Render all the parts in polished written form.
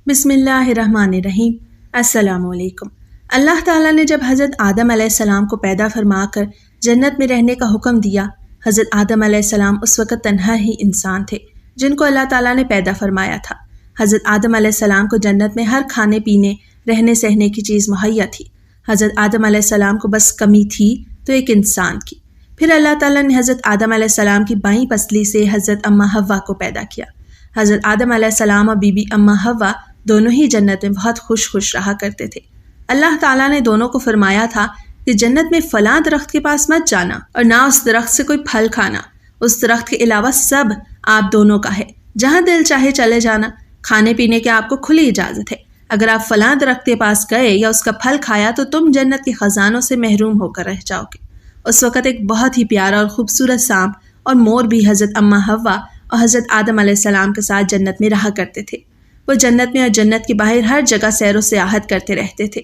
بسم اللہ الرحمن الرحیم۔ السلام علیکم۔ اللہ تعالیٰ نے جب حضرت آدم علیہ السلام کو پیدا فرما کر جنت میں رہنے کا حکم دیا، حضرت آدم علیہ السلام اس وقت تنہا ہی انسان تھے جن کو اللہ تعالیٰ نے پیدا فرمایا تھا۔ حضرت آدم علیہ السلام کو جنت میں ہر کھانے پینے، رہنے سہنے کی چیز مہیا تھی۔ حضرت آدم علیہ السلام کو بس کمی تھی تو ایک انسان کی۔ پھر اللہ تعالیٰ نے حضرت آدم علیہ السلام کی بائیں پسلی سے حضرت اماں حوا کو پیدا کیا۔ حضرت آدم علیہ السلام اور بی بی اماں حوا دونوں ہی جنت میں بہت خوش رہا کرتے تھے۔ اللہ تعالیٰ نے دونوں کو فرمایا تھا کہ جنت میں فلاں درخت کے پاس مت جانا اور نہ اس درخت سے کوئی پھل کھانا، اس درخت کے علاوہ سب آپ دونوں کا ہے، جہاں دل چاہے چلے جانا، کھانے پینے کی آپ کو کھلی اجازت ہے۔ اگر آپ فلاں درخت کے پاس گئے یا اس کا پھل کھایا تو تم جنت کے خزانوں سے محروم ہو کر رہ جاؤ گے۔ اس وقت ایک بہت ہی پیارا اور خوبصورت سانپ اور مور بھی حضرت اماں حوا اور حضرت آدم علیہ السلام کے ساتھ جنت میں رہا کرتے تھے۔ وہ جنت میں اور جنت کے باہر ہر جگہ سیر و سیاحت کرتے رہتے تھے۔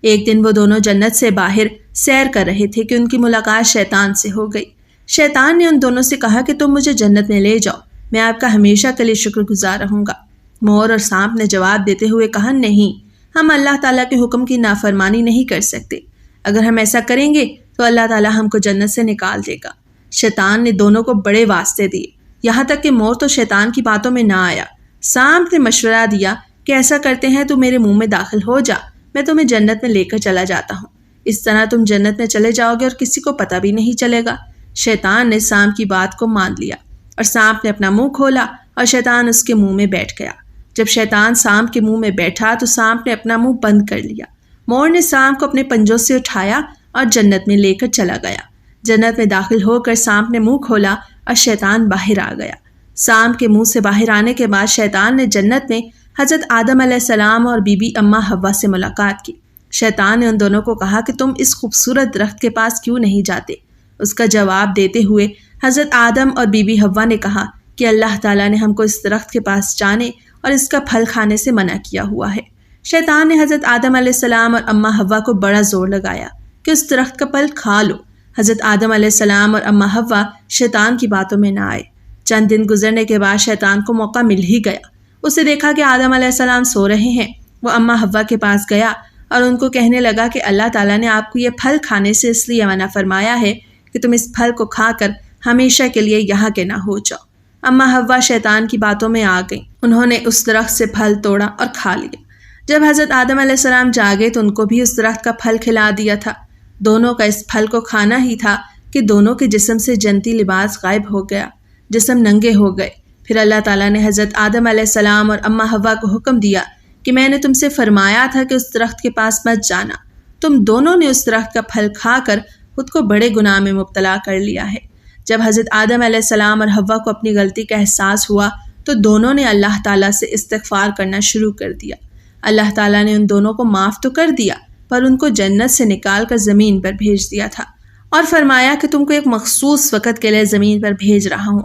ایک دن وہ دونوں جنت سے باہر سیر کر رہے تھے کہ ان کی ملاقات شیطان سے ہو گئی۔ شیطان نے ان دونوں سے کہا کہ تم مجھے جنت میں لے جاؤ، میں آپ کا ہمیشہ کے لیے شکر گزار رہوں گا۔ مور اور سانپ نے جواب دیتے ہوئے کہا، نہیں، ہم اللہ تعالیٰ کے حکم کی نافرمانی نہیں کر سکتے۔ اگر ہم ایسا کریں گے تو اللہ تعالیٰ ہم کو جنت سے نکال دے گا۔ شیطان نے دونوں کو بڑے واسطے دیے، یہاں تک کہ مور تو شیطان کی باتوں میں نہ آیا۔ سانپ نے مشورہ دیا کہ ایسا کرتے ہیں تو میرے منہ میں داخل ہو جا، میں تمہیں جنت میں لے کر چلا جاتا ہوں، اس طرح تم جنت میں چلے جاؤ گے اور کسی کو پتہ بھی نہیں چلے گا۔ شیطان نے سانپ کی بات کو مان لیا اور سانپ نے اپنا منہ کھولا اور شیطان اس کے منہ میں بیٹھ گیا۔ جب شیطان سانپ کے منہ میں بیٹھا تو سانپ نے اپنا منہ بند کر لیا۔ مور نے سانپ کو اپنے پنجوں سے اٹھایا اور جنت میں لے کر چلا گیا۔ جنت میں داخل ہو کر سانپ نے منہ کھولا اور شیطان باہر آ گیا۔ سانپ کے منہ سے باہر آنے کے بعد شیطان نے جنت میں حضرت آدم علیہ السلام اور بی بی اماں حوا سے ملاقات کی۔ شیطان نے ان دونوں کو کہا کہ تم اس خوبصورت درخت کے پاس کیوں نہیں جاتے؟ اس کا جواب دیتے ہوئے حضرت آدم اور بی بی حوا نے کہا کہ اللہ تعالیٰ نے ہم کو اس درخت کے پاس جانے اور اس کا پھل کھانے سے منع کیا ہوا ہے۔ شیطان نے حضرت آدم علیہ السلام اور اماں حوا کو بڑا زور لگایا کہ اس درخت کا پھل کھا لو۔ حضرت آدم علیہ السلام اور اماں حوا شیطان کی باتوں میں نہ آئے۔ چند دن گزرنے کے بعد شیطان کو موقع مل ہی گیا۔ اسے دیکھا کہ آدم علیہ السلام سو رہے ہیں۔ وہ اماں حوا کے پاس گیا اور ان کو کہنے لگا کہ اللہ تعالیٰ نے آپ کو یہ پھل کھانے سے اس لیے منع فرمایا ہے کہ تم اس پھل کو کھا کر ہمیشہ کے لیے یہاں کے نہ ہو جاؤ۔ اماں حوا شیطان کی باتوں میں آ گئیں۔ انہوں نے اس درخت سے پھل توڑا اور کھا لیا۔ جب حضرت آدم علیہ السلام جاگے تو ان کو بھی اس درخت کا پھل کھلا دیا تھا۔ دونوں کا اس پھل کو کھانا ہی تھا کہ دونوں کے جسم سے جنتی لباس غائب ہو گیا، جسم ننگے ہو گئے۔ پھر اللہ تعالیٰ نے حضرت آدم علیہ السلام اور اماں حوا کو حکم دیا کہ میں نے تم سے فرمایا تھا کہ اس درخت کے پاس مت جانا۔ تم دونوں نے اس درخت کا پھل کھا کر خود کو بڑے گناہ میں مبتلا کر لیا ہے۔ جب حضرت آدم علیہ السلام اور حوا کو اپنی غلطی کا احساس ہوا تو دونوں نے اللہ تعالیٰ سے استغفار کرنا شروع کر دیا۔ اللہ تعالیٰ نے ان دونوں کو معاف تو کر دیا پر ان کو جنت سے نکال کر زمین پر بھیج دیا تھا اور فرمایا کہ تم کو ایک مخصوص وقت کے لیے زمین پر بھیج رہا ہوں۔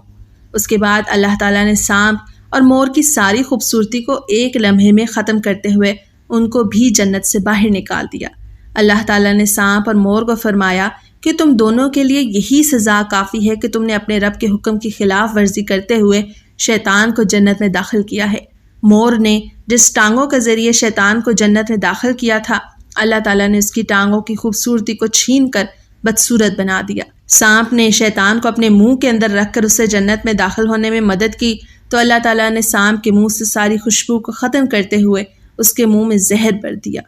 اس کے بعد اللہ تعالیٰ نے سانپ اور مور کی ساری خوبصورتی کو ایک لمحے میں ختم کرتے ہوئے ان کو بھی جنت سے باہر نکال دیا۔ اللہ تعالیٰ نے سانپ اور مور کو فرمایا کہ تم دونوں کے لیے یہی سزا کافی ہے کہ تم نے اپنے رب کے حکم کی خلاف ورزی کرتے ہوئے شیطان کو جنت میں داخل کیا ہے۔ مور نے جس ٹانگوں کے ذریعے شیطان کو جنت میں داخل کیا تھا، اللہ تعالیٰ نے اس کی ٹانگوں کی خوبصورتی کو چھین کر بدصورت بنا دیا۔ سانپ نے شیطان کو اپنے منہ کے اندر رکھ کر اسے جنت میں داخل ہونے میں مدد کی تو اللہ تعالیٰ نے سانپ کے منہ سے ساری خوشبو کو ختم کرتے ہوئے اس کے منہ میں زہر بھر دیا۔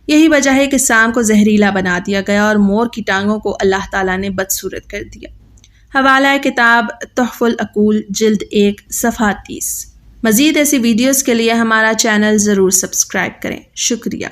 یہی وجہ ہے کہ سانپ کو زہریلا بنا دیا گیا اور مور کی ٹانگوں کو اللہ تعالیٰ نے بدصورت کر دیا۔ حوالہ کتاب تحفۃ العقول جلد 1 صفحہ 30۔ مزید ایسی ویڈیوز کے لیے ہمارا چینل ضرور سبسکرائب کریں۔ شکریہ۔